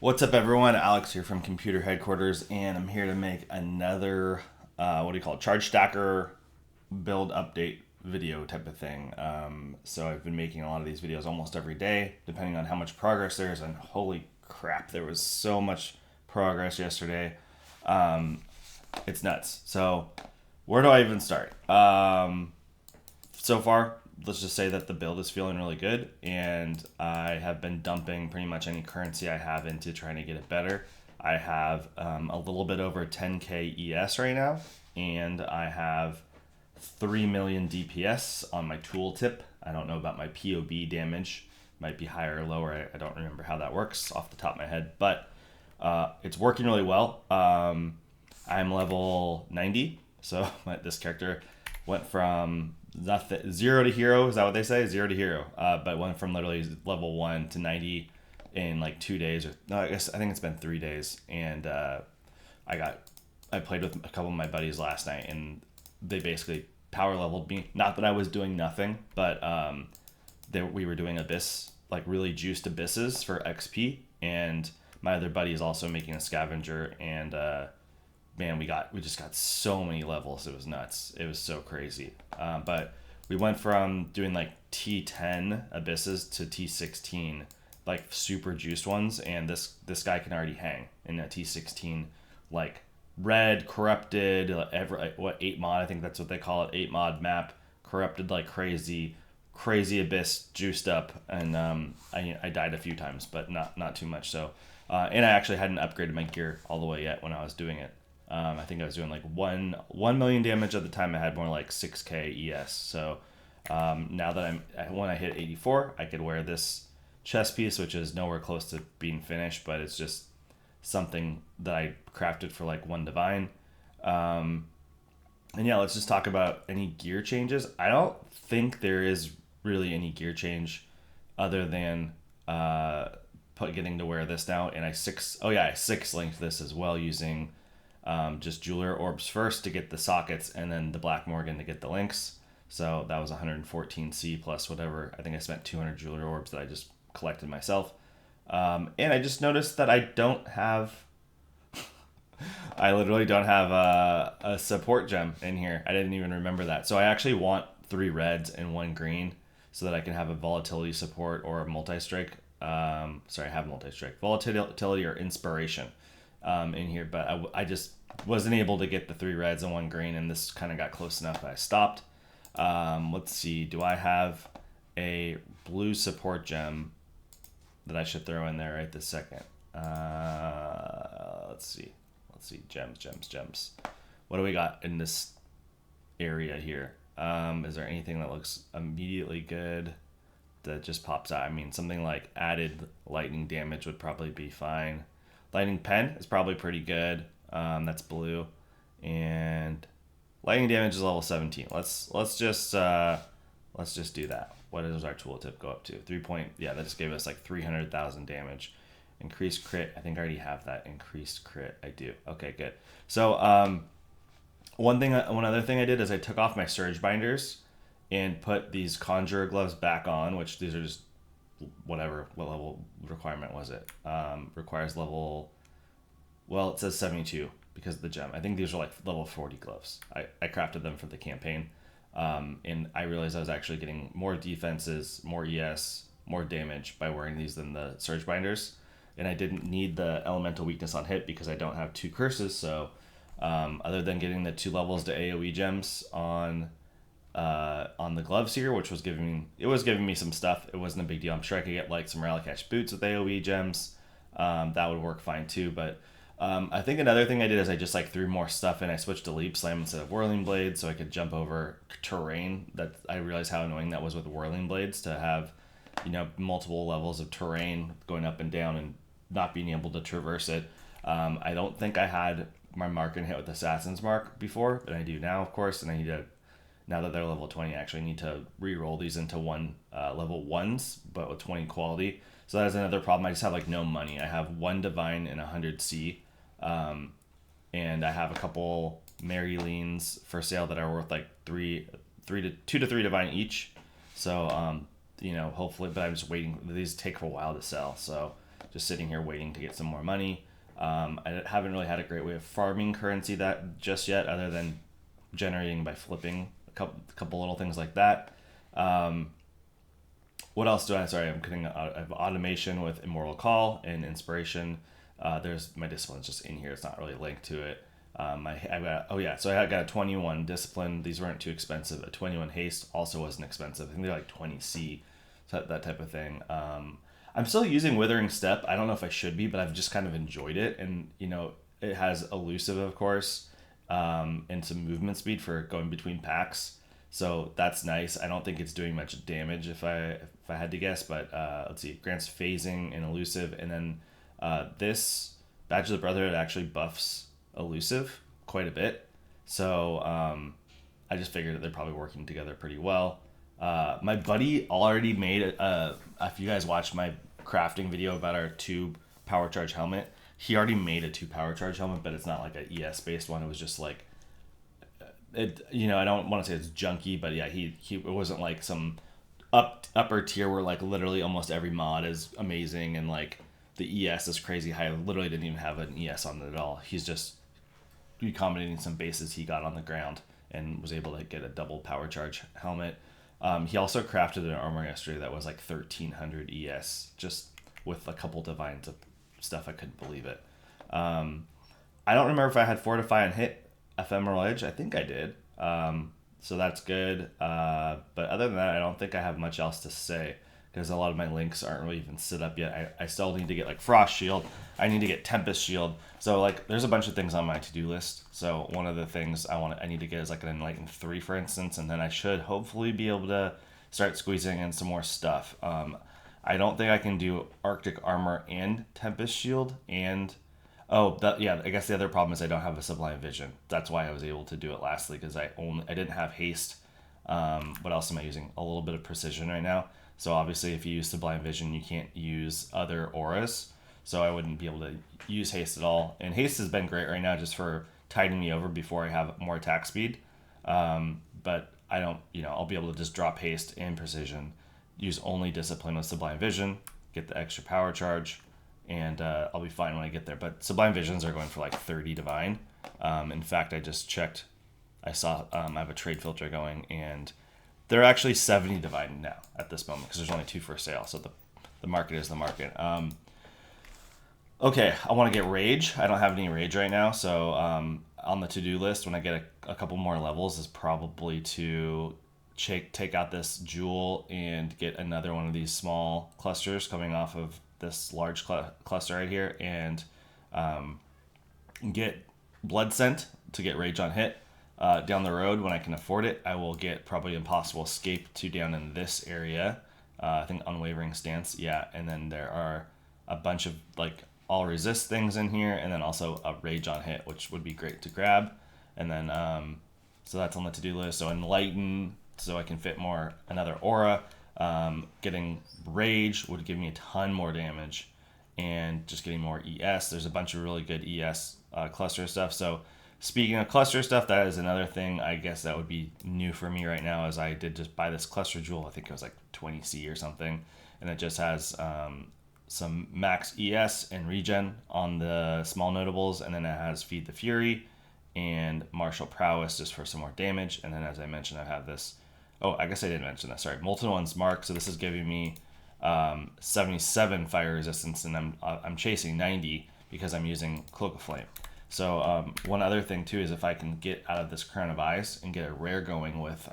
What's up, everyone? Alex here from Computer Headquarters, and I'm here to make another, charge stacker build update video type of thing. So I've been making a lot of these videos almost every day, depending on how much progress there is, and holy crap, there was so much progress yesterday. It's nuts. So where do I even start? So far, let's just say that the build is feeling really good, and I have been dumping pretty much any currency I have into trying to get it better. I have a little bit over 10k ES right now, and I have 3 million DPS on my tooltip. I don't know about my POE damage. Might be higher or lower. I don't remember how that works off the top of my head, but it's working really well. I'm level 90, so this character went from nothing, 0 to hero. Is that what they say? 0 to hero. But went from literally level 1 to 90 in like 2 days. Or no, I think it's been 3 days. And I played with a couple of my buddies last night, and they basically power leveled me. Not that I was doing nothing, but we were doing abyss, like really juiced abysses for XP. And my other buddy is also making a scavenger, and man, we just got so many levels. It was nuts. It was so crazy. But we went from doing like T10 abysses to T16, like super juiced ones. And this guy can already hang in a T16, like red, corrupted, 8 mod, I think that's what they call it, 8 mod map, corrupted like crazy abyss, juiced up. And I died a few times, but not too much. So, and I actually hadn't upgraded my gear all the way yet when I was doing it. I think I was doing like 1 million damage at the time. I had more like 6k ES. So now that when I hit 84, I could wear this chest piece, which is nowhere close to being finished, but it's just something that I crafted for like 1 divine. And yeah, let's just talk about any gear changes. I don't think there is really any gear change other than getting to wear this now. And I 6 linked this as well using just jeweler orbs first to get the sockets, and then the Black Morgan to get the links. So that was 114C plus whatever. I think I spent 200 jeweler orbs that I just collected myself. And I just noticed that I don't have I literally don't have a support gem in here. I didn't even remember that. So I actually want 3 reds and 1 green so that I can have a volatility support or a multi-strike. I have multi-strike. Volatility or inspiration in here, but I just wasn't able to get the 3 reds and 1 green, and this kind of got close enough that I stopped. Let's see. Do I have a blue support gem that I should throw in there right this second? Let's see. Gems. What do we got in this area here? Is there anything that looks immediately good that just pops out? I mean, something like added lightning damage would probably be fine. Lightning pen is probably pretty good. That's blue, and lightning damage is level 17. Let's just do that. What does our tooltip go up to? 3 point. Yeah, that just gave us like 300,000 damage. Increased crit. I think I already have that. Increased crit. I do. Okay, good. So one other thing I did is I took off my surge binders and put these conjurer gloves back on, which these are just what level requirement was it? Requires level, well, it says 72 because of the gem. I think these are like level 40 gloves. I crafted them for the campaign, and I realized I was actually getting more defenses, more ES, more damage by wearing these than the surge binders, and I didn't need the elemental weakness on hit because I don't have 2 curses. So other than getting the 2 levels to AoE gems on the gloves here, which was giving me some stuff. It wasn't a big deal. I'm sure I could get like some Rallycash boots with AoE gems. That would work fine too. But I think another thing I did is I just like threw more stuff in. I switched to Leap Slam instead of Whirling Blades so I could jump over terrain. That I realized how annoying that was with Whirling Blades to have, multiple levels of terrain going up and down and not being able to traverse it. I don't think I had my mark and hit with Assassin's Mark before, but I do now, of course, and I need to. Now that they're level 20, I actually need to re-roll these into level 1s, but with 20 quality. So that's another problem. I just have like no money. I have 1 divine and 100C, and I have a couple Mary Leans for sale that are worth like 2 to 3 divine each. So hopefully, but I'm just waiting. These take a while to sell, so just sitting here waiting to get some more money. I haven't really had a great way of farming currency that just yet, other than generating by flipping a couple little things like that. What else do I? Sorry, I have automation with Immortal Call and Inspiration. There's my discipline's just in here. It's not really linked to it. So I got a 21 discipline. These weren't too expensive. A 21 haste also wasn't expensive. I think they're like 20C, so that type of thing. I'm still using Withering Step. I don't know if I should be, but I've just kind of enjoyed it. And, it has elusive, of course, and some movement speed for going between packs. So that's nice. I don't think it's doing much damage if I had to guess, but let's see. It grants phasing and elusive, and then this Badge of the Brotherhood actually buffs elusive quite a bit. So I just figured that they're probably working together pretty well. My buddy already made if you guys watched my crafting video about our 2 power charge helmet, he already made a 2 power charge helmet, but it's not like an ES based one. It was just like it. I don't want to say it's junky, but yeah, he it wasn't like some upper tier where like literally almost every mod is amazing and like the ES is crazy high. I literally didn't even have an ES on it at all. He's just recombinating some bases he got on the ground and was able to get a double power charge helmet. He also crafted an armor yesterday that was like 1300 ES, just with a couple divines of stuff. I couldn't believe it. I don't remember if I had Fortify and hit Ephemeral Edge. I think I did. So that's good. But other than that, I don't think I have much else to say, because a lot of my links aren't really even set up yet. I still need to get like Frost Shield. I need to get Tempest Shield. So like there's a bunch of things on my to-do list. So one of the things I need to get is like an Enlightened 3, for instance, and then I should hopefully be able to start squeezing in some more stuff. I don't think I can do Arctic Armor and Tempest Shield, and I guess the other problem is I don't have a Sublime Vision. That's why I was able to do it lastly, because I didn't have haste. What else am I using? A little bit of precision right now. So obviously if you use Sublime Vision, you can't use other auras. So I wouldn't be able to use haste at all. And haste has been great right now just for tiding me over before I have more attack speed. But I don't, I'll be able to just drop haste and precision, use only discipline with Sublime Vision, get the extra power charge, and I'll be fine when I get there. But Sublime Visions are going for like 30 divine. In fact, I just checked. I saw I have a trade filter going, and they're actually 70 divine now at this moment, because there's only 2 for sale. So the market is the market. Okay, I want to get Rage. I don't have any Rage right now. So on the to-do list when I get a couple more levels is probably to take out this jewel and get another one of these small clusters coming off of this large cluster right here, and get Blood Scent to get Rage on hit. Down the road, when I can afford it, I will get probably Impossible Escape to down in this area. I think Unwavering Stance, yeah. And then there are a bunch of like all resist things in here, and then also a Rage on hit, which would be great to grab. And then so that's on the to-do list. So Enlighten, so I can fit another aura. Getting Rage would give me a ton more damage, and just getting more ES. There's a bunch of really good ES cluster stuff. So speaking of cluster stuff, that is another thing I guess that would be new for me right now, is I did just buy this cluster jewel. I think it was like 20C or something, and it just has some max ES and regen on the small notables, and then it has Feed the Fury and Martial Prowess just for some more damage. And then, as I mentioned, I have this. Oh, I guess I didn't mention that. Sorry, Molten One's Mark. So this is giving me 77 fire resistance, and I'm chasing 90 because I'm using Cloak of Flame. So one other thing too is if I can get out of this Crown of Ice and get a rare going with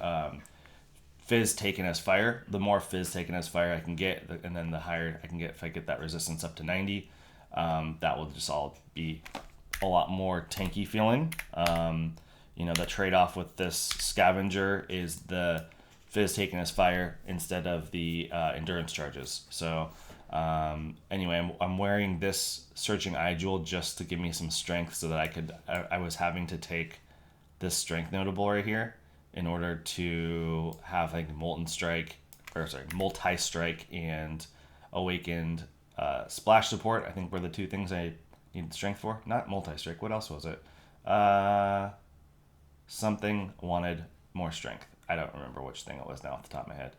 Fizz taken as fire, the more Fizz taken as fire I can get, and then the higher I can get if I get that resistance up to 90, that will just all be a lot more tanky feeling. The trade-off with this Scavenger is the Fizz taken as fire instead of the endurance charges. So anyway, I'm wearing this Searching Eye Jewel just to give me some strength, so that I was having to take this strength notable right here in order to have like multi-strike and awakened splash support. I think were the 2 things I needed strength for. Not multi-strike. What else was it? Something wanted more strength. I don't remember which thing it was now off the top of my head.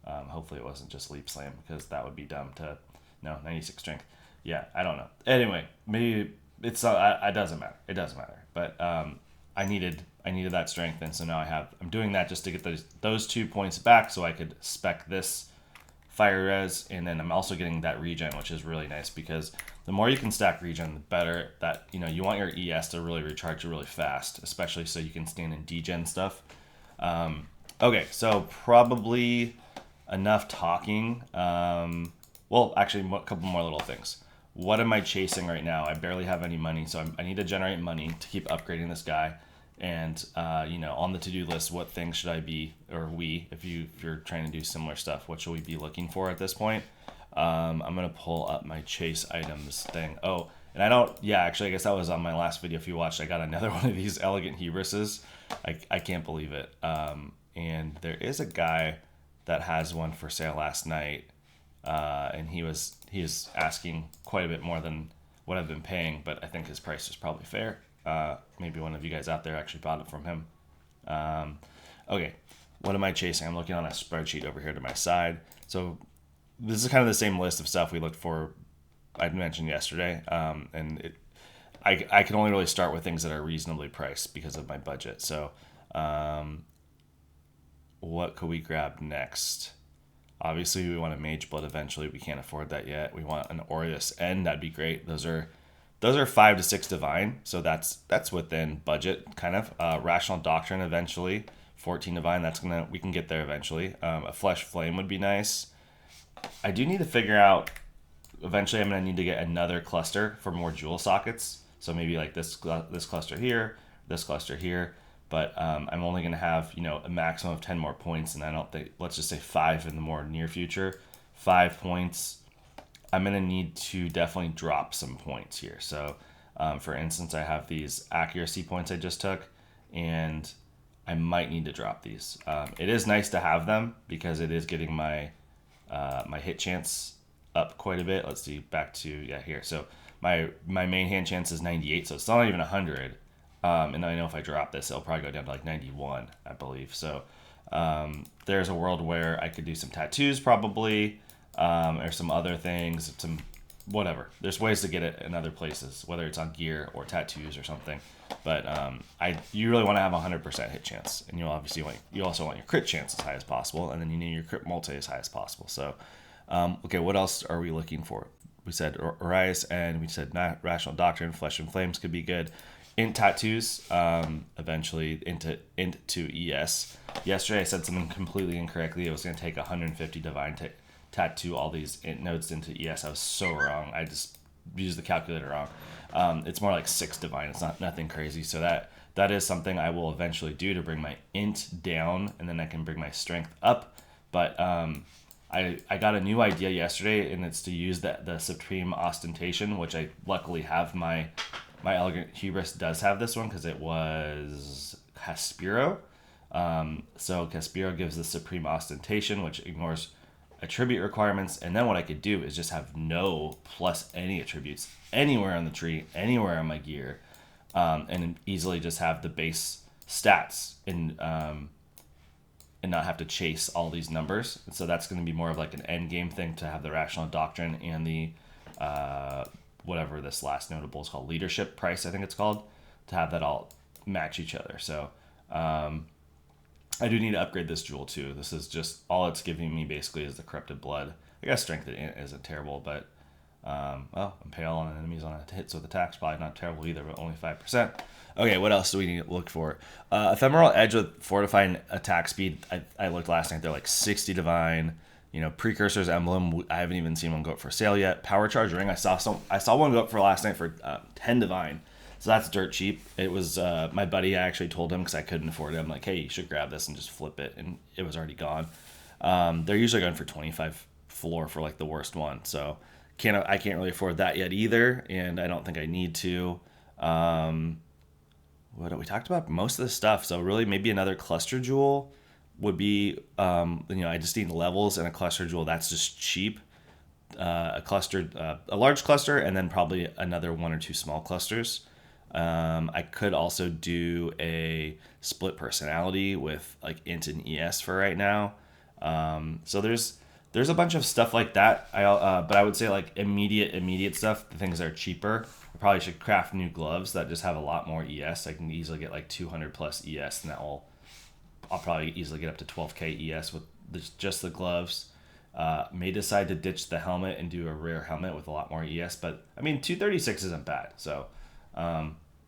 Hopefully it wasn't just Leap Slam, because that would be dumb to... No, 96 strength. Yeah, I don't know. Anyway, maybe it's it doesn't matter. It doesn't matter. But I needed that strength, and so now I'm doing that just to get those 2 points back, so I could spec this fire res, and then I'm also getting that regen, which is really nice because the more you can stack regen, the better. That you want your ES to really recharge really fast, especially so you can stand in degen stuff. Okay, so probably enough talking. Well, actually, a couple more little things. What am I chasing right now? I barely have any money, so I need to generate money to keep upgrading this guy. And on the to-do list, what things should I be, or if you're trying to do similar stuff, what should we be looking for at this point? I'm gonna pull up my chase items thing. Oh, and I don't. Yeah, actually, I guess that was on my last video. If you watched, I got another one of these elegant Hebrises. I can't believe it. And there is a guy that has one for sale last night, and he was asking quite a bit more than what I've been paying, but I think his price is probably fair. Maybe one of you guys out there actually bought it from him. Okay, what am I chasing? I'm looking on a spreadsheet over here to my side. So this is kind of the same list of stuff we looked for I mentioned yesterday, and I can only really start with things that are reasonably priced because of my budget. So what could we grab next? Obviously, we want a Mage Blood eventually. We can't afford that yet. We want an Aureus End. That'd be great. Those are 5 to 6 divine, so that's within budget, kind of. Rational Doctrine eventually, 14 divine. We can get there eventually. A Flesh Flame would be nice. I do need to figure out. Eventually, I'm gonna need to get another cluster for more jewel sockets. So maybe like this cluster here, this cluster here. But I'm only going to have, a maximum of 10 more points, and I don't think, let's just say 5 in the more near future. 5 points. I'm going to need to definitely drop some points here. So, for instance, I have these accuracy points I just took, and I might need to drop these. It is nice to have them because it is getting my hit chance up quite a bit. Let's see, back to, here. So my main hand chance is 98, so it's not even 100. And I know if I drop this, it'll probably go down to like 91, I believe. So there's a world where I could do some tattoos probably, or some other things, some whatever. There's ways to get it in other places, whether it's on gear or tattoos or something. But you really want to have a 100% hit chance, and you also want your crit chance as high as possible, and then you need your crit multi as high as possible. So okay, what else are we looking for? We said Aureus, and we said Rational Doctrine, Flesh and Flames could be good. Int tattoos, eventually into ES. Yesterday I said something completely incorrectly. It was going to take 150 divine to tattoo all these int nodes into ES. I was so wrong. I just used the calculator wrong. It's more like 6 divine. It's nothing crazy. So that is something I will eventually do to bring my int down, and then I can bring my strength up. But I got a new idea yesterday, and it's to use the Supreme Ostentation, which I luckily have my Elegant Hubris does have this one because it was Caspiro. So Caspiro gives the Supreme Ostentation, which ignores attribute requirements. And then what I could do is just have no plus any attributes anywhere on the tree, anywhere on my gear, and easily just have the base stats and not have to chase all these numbers. And so that's going to be more of like an end game thing to have the Rational Doctrine and the whatever this last notable is called, leadership price, I think it's called, to have that all match each other. So I do need to upgrade this jewel too. This is just all it's giving me basically is the corrupted blood. I guess strength isn't terrible, but I'm pale on enemies on hits with attacks, probably not terrible either, but only 5%. Okay, what else do we need to look for? Ephemeral Edge with fortifying attack speed. I looked last night, they're like 60 divine. Precursor's Emblem, I haven't even seen one go up for sale yet. Power Charge Ring, I saw one go up for last night for 10 divine. So that's dirt cheap. It was my buddy, I actually told him because I couldn't afford it. I'm like, hey, you should grab this and just flip it. And it was already gone. They're usually going for 25 floor for like the worst one. So I can't really afford that yet either. And I don't think I need to. What we talked about? Most of the stuff. So really maybe another cluster jewel would be, I just need levels and a cluster jewel. That's just cheap. A large cluster, and then probably another 1 or 2 small clusters. I could also do a split personality with like int and ES for right now. So there's there's a bunch of stuff like that. But I would say like immediate stuff, the things that are cheaper. I probably should craft new gloves that just have a lot more ES. I can easily get like 200 plus ES, and I'll probably easily get up to 12k ES with just the gloves. May decide to ditch the helmet and do a rare helmet with a lot more ES, but I mean 236 isn't bad, so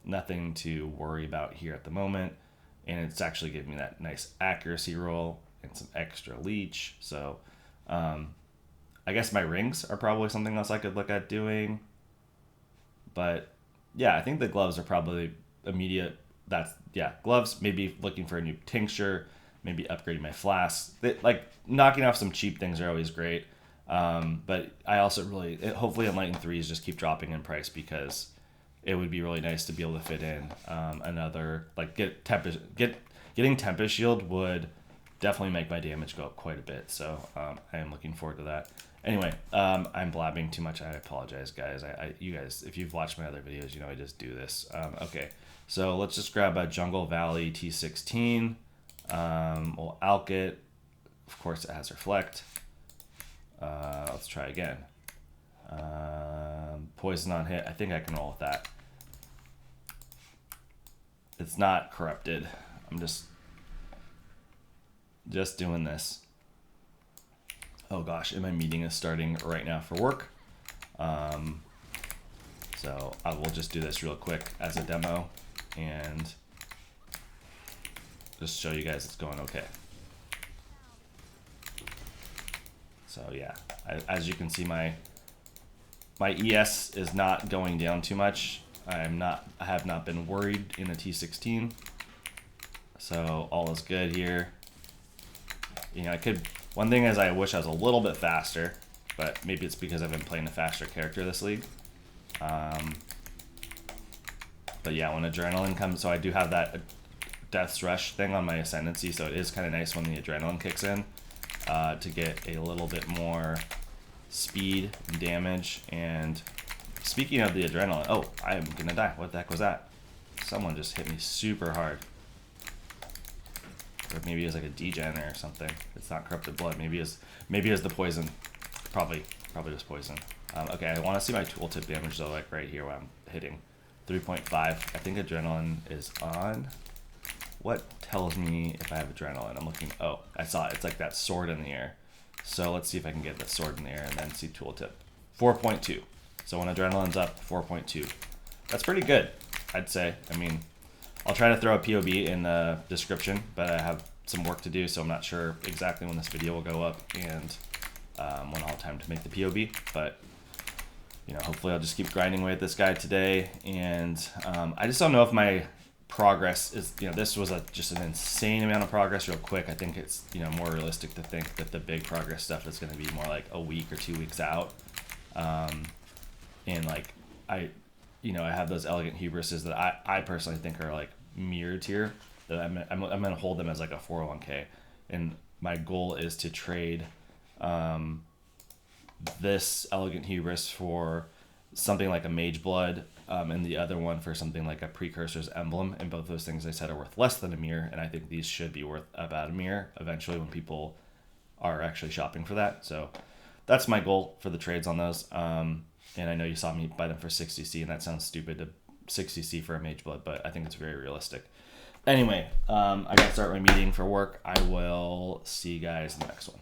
nothing to worry about here at the moment. And it's actually giving me that nice accuracy roll and some extra leech. So I guess my rings are probably something else I could look at doing. But yeah, I think the gloves are probably immediate. Gloves, maybe looking for a new tincture, maybe upgrading my flasks. Like knocking off some cheap things are always great. But I also hopefully Enlightened 3s just keep dropping in price, because it would be really nice to be able to fit in another, like getting Tempest Shield would definitely make my damage go up quite a bit. So I am looking forward to that. Anyway, I'm blabbing too much. I apologize, guys. You guys, if you've watched my other videos, you know I just do this. Okay, so let's just grab a Jungle Valley T16. We'll alk it. Of course, it has Reflect. Let's try again. Poison on hit. I think I can roll with that. It's not corrupted. I'm just doing this. Oh gosh, and my meeting is starting right now for work. So I will just do this real quick as a demo and just show you guys it's going okay. So yeah, as you can see, my ES is not going down too much. I have not been worried in the T16. So all is good here. You know, one thing is I wish I was a little bit faster, but maybe it's because I've been playing a faster character this league. But yeah, when Adrenaline comes, so I do have that Death's Rush thing on my Ascendancy, so it is kind of nice when the Adrenaline kicks in to get a little bit more speed and damage. And speaking of the Adrenaline, oh, I am gonna die. What the heck was that? Someone just hit me super hard. Or maybe it was like a degen or something. It's not corrupted blood. Maybe it's the poison. Probably was poison. Okay, I want to see my tooltip damage though, like right here when I'm hitting 3.5. I think Adrenaline is on. What tells me if I have Adrenaline? I'm looking. Oh, I saw it. It's like that sword in the air. So let's see if I can get that sword in the air and then see tooltip. 4.2. So when Adrenaline's up, 4.2. That's pretty good, I'd say. I mean, I'll try to throw a POB in the description, but I have some work to do, so I'm not sure exactly when this video will go up and when I'll have time to make the POB. But you know, hopefully I'll just keep grinding away at this guy today. And I just don't know if my progress is, you know, this was just an insane amount of progress real quick. I think it's, you know, more realistic to think that the big progress stuff is going to be more like a week or 2 weeks out. And like I have those Elegant Hubrises that I personally think are like mirror tier, that I'm going to hold them as like a 401k. And my goal is to trade this Elegant Hubris for something like a Mage Blood, and the other one for something like a Precursor's Emblem. And both those things I said are worth less than a mirror, and I think these should be worth about a mirror eventually when people are actually shopping for that. So that's my goal for the trades on those. And I know you saw me buy them for 60C, and that sounds stupid, to 60C for a Mage Blood, but I think it's very realistic. Anyway, I gotta start my meeting for work. I will see you guys in the next one.